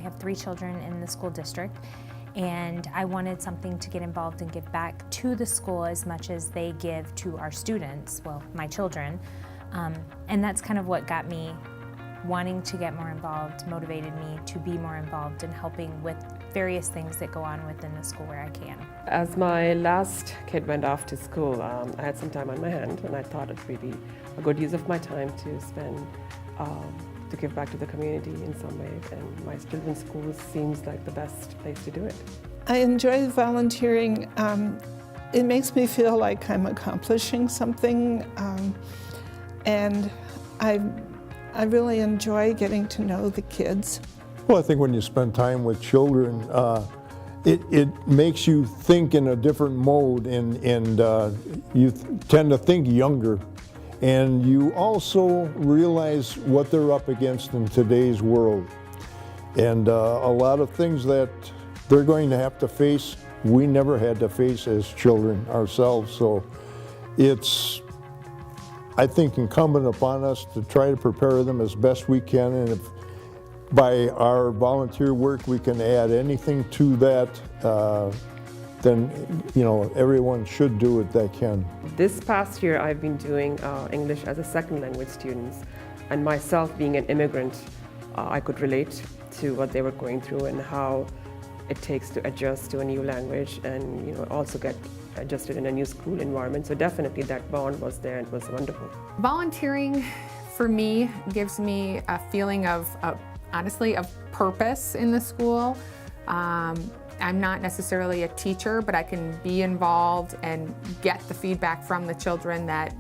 have 3 children in the school district, and I wanted something to get involved and give back to the school as much as they give to our students, well, my children. And that's kind of what got me wanting to get more involved, motivated me to be more involved in helping with various things that go on within the school where I can. As my last kid went off to school, I had some time on my hand, and I thought it would be a good use of my time to spend, to give back to the community in some way, and my children's school seems like the best place to do it. I enjoy volunteering. It makes me feel like I'm accomplishing something, and I really enjoy getting to know the kids. Well, I think when you spend time with children, it makes you think in a different mode, and you tend to think younger. And you also realize what they're up against in today's world. And a lot of things that they're going to have to face, we never had to face as children ourselves. So it's, I think, incumbent upon us to try to prepare them as best we can, and if by our volunteer work we can add anything to that, then everyone should do it that can. This past year I've been doing English as a second language students, and myself being an immigrant, I could relate to what they were going through and how it takes to adjust to a new language and also get adjusted in a new school environment. So definitely that bond was there and it was wonderful. Volunteering for me gives me a feeling of honestly of purpose in the school. I'm not necessarily a teacher, but I can be involved and get the feedback from the children that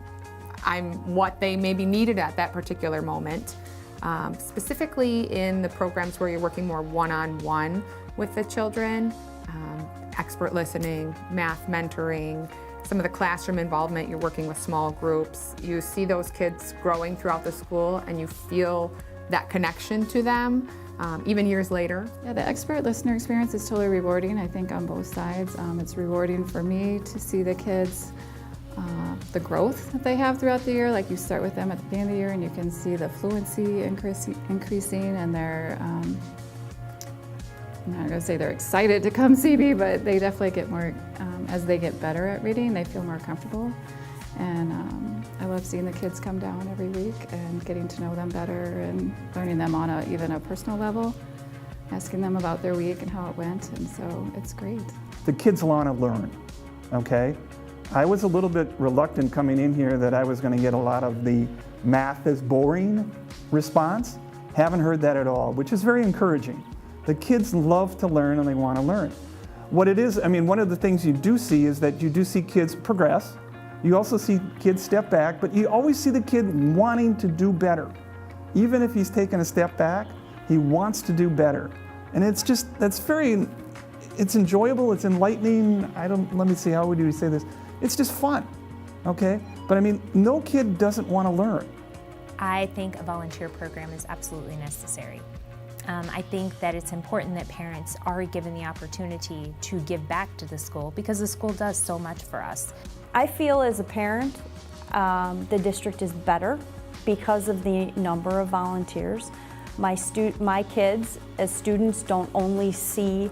I'm what they maybe needed at that particular moment. Specifically in the programs where you're working more one-on-one with the children, expert listening, math mentoring, some of the classroom involvement, you're working with small groups. You see those kids growing throughout the school and you feel that connection to them, even years later. Yeah, the expert listener experience is totally rewarding, I think, on both sides. It's rewarding for me to see the kids, the growth that they have throughout the year. Like you start with them at the beginning of the year and you can see the fluency increasing, and they're, I'm not going to say they're excited to come see me, but they definitely get more, as they get better at reading, they feel more comfortable. And I love seeing the kids come down every week and getting to know them better and learning them on even a personal level, asking them about their week and how it went, and so it's great. The kids want to learn, okay? I was a little bit reluctant coming in here that I was going to get a lot of the math is boring response. Haven't heard that at all, which is very encouraging. The kids love to learn and they want to learn. What it is, I mean, one of the things you do see is that you do see kids progress. You also see kids step back, but you always see the kid wanting to do better. Even if he's taken a step back, he wants to do better. And it's just, it's enjoyable, it's enlightening. Let me see, how would you say this? It's just fun, okay? But I mean, no kid doesn't want to learn. I think a volunteer program is absolutely necessary. I think that it's important that parents are given the opportunity to give back to the school, because the school does so much for us. I feel as a parent, the district is better because of the number of volunteers. My kids as students don't only see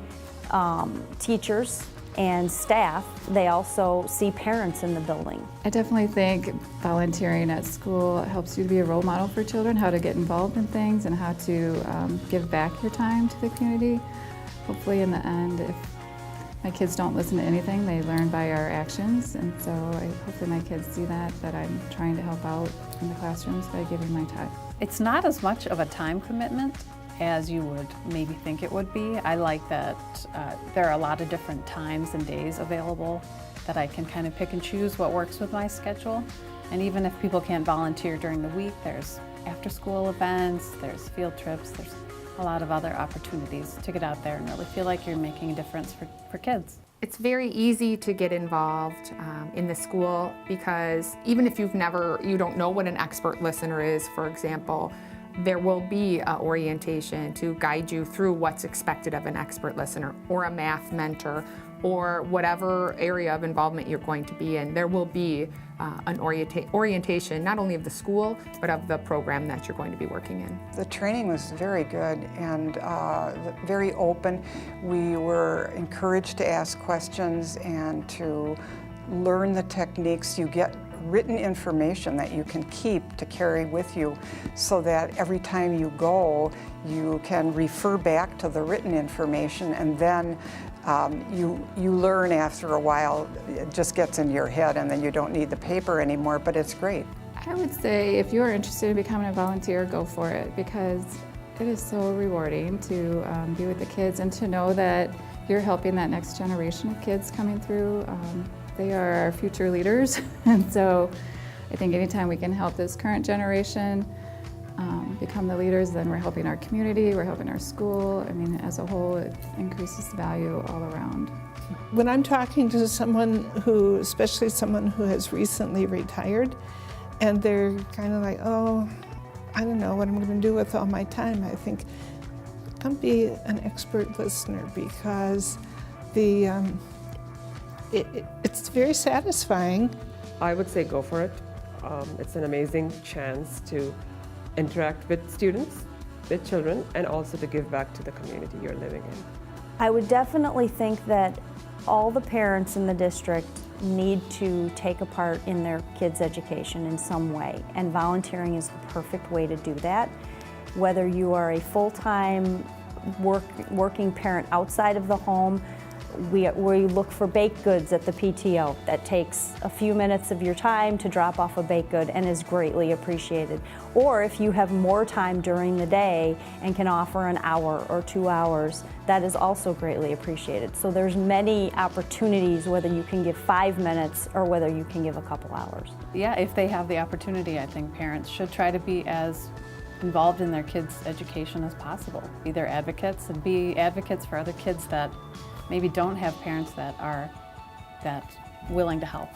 teachers and staff, they also see parents in the building. I definitely think volunteering at school helps you to be a role model for children, how to get involved in things and how to give back your time to the community. Hopefully in the end, if my kids don't listen to anything, they learn by our actions, and so hopefully my kids see that I'm trying to help out in the classrooms by giving my time. It's not as much of a time commitment as you would maybe think it would be. I like that there are a lot of different times and days available that I can kind of pick and choose what works with my schedule. And even if people can't volunteer during the week, there's after-school events, there's field trips, there's a lot of other opportunities to get out there and really feel like you're making a difference for kids. It's very easy to get involved in the school, because even if you don't know what an expert listener is, for example, there will be an orientation to guide you through what's expected of an expert listener or a math mentor or whatever area of involvement you're going to be in. There will be an orientation not only of the school but of the program that you're going to be working in. The training was very good and very open. We were encouraged to ask questions and to learn the techniques. You get written information that you can keep to carry with you so that every time you go, you can refer back to the written information, and then you learn after a while. It just gets in your head and then you don't need the paper anymore, but it's great. I would say if you're interested in becoming a volunteer, go for it, because it is so rewarding to be with the kids and to know that you're helping that next generation of kids coming through. They are our future leaders, and so I think anytime we can help this current generation become the leaders, then we're helping our community, we're helping our school. I mean, as a whole, it increases the value all around. When I'm talking to someone who, especially someone who has recently retired, and they're kind of like, oh, I don't know what I'm going to do with all my time, I think, come be an expert listener, because it's very satisfying. I would say go for it. It's an amazing chance to interact with students, with children, and also to give back to the community you're living in. I would definitely think that all the parents in the district need to take a part in their kids' education in some way, and volunteering is the perfect way to do that. Whether you are a full-time working parent outside of the home, we look for baked goods at the PTO. That takes a few minutes of your time to drop off a baked good and is greatly appreciated. Or if you have more time during the day and can offer an hour or 2 hours, that is also greatly appreciated. So there's many opportunities, whether you can give 5 minutes or whether you can give a couple hours. Yeah, if they have the opportunity, I think parents should try to be as involved in their kids' education as possible. Be their advocates and be advocates for other kids that maybe don't have parents that are willing to help.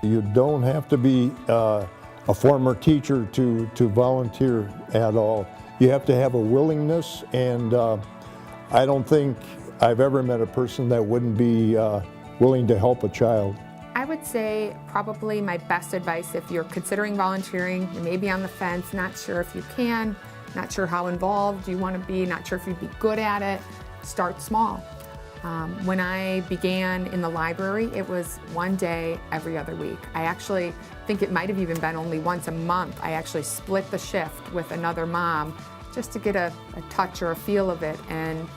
You don't have to be a former teacher to volunteer at all. You have to have a willingness, and I don't think I've ever met a person that wouldn't be willing to help a child. I would say probably my best advice if you're considering volunteering, you may be on the fence, not sure if you can, not sure how involved you want to be, not sure if you'd be good at it, start small. When I began in the library, it was one day every other week. I actually think it might have even been only once a month. I actually split the shift with another mom just to get a touch or a feel of it. And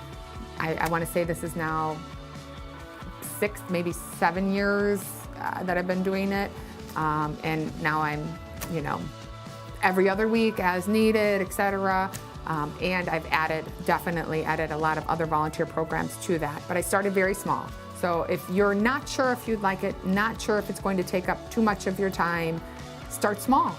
I want to say this is now 6, maybe 7 years that I've been doing it. And now I'm, every other week as needed, etc. And I've definitely added a lot of other volunteer programs to that. But I started very small. So if you're not sure if you'd like it, not sure if it's going to take up too much of your time, start small.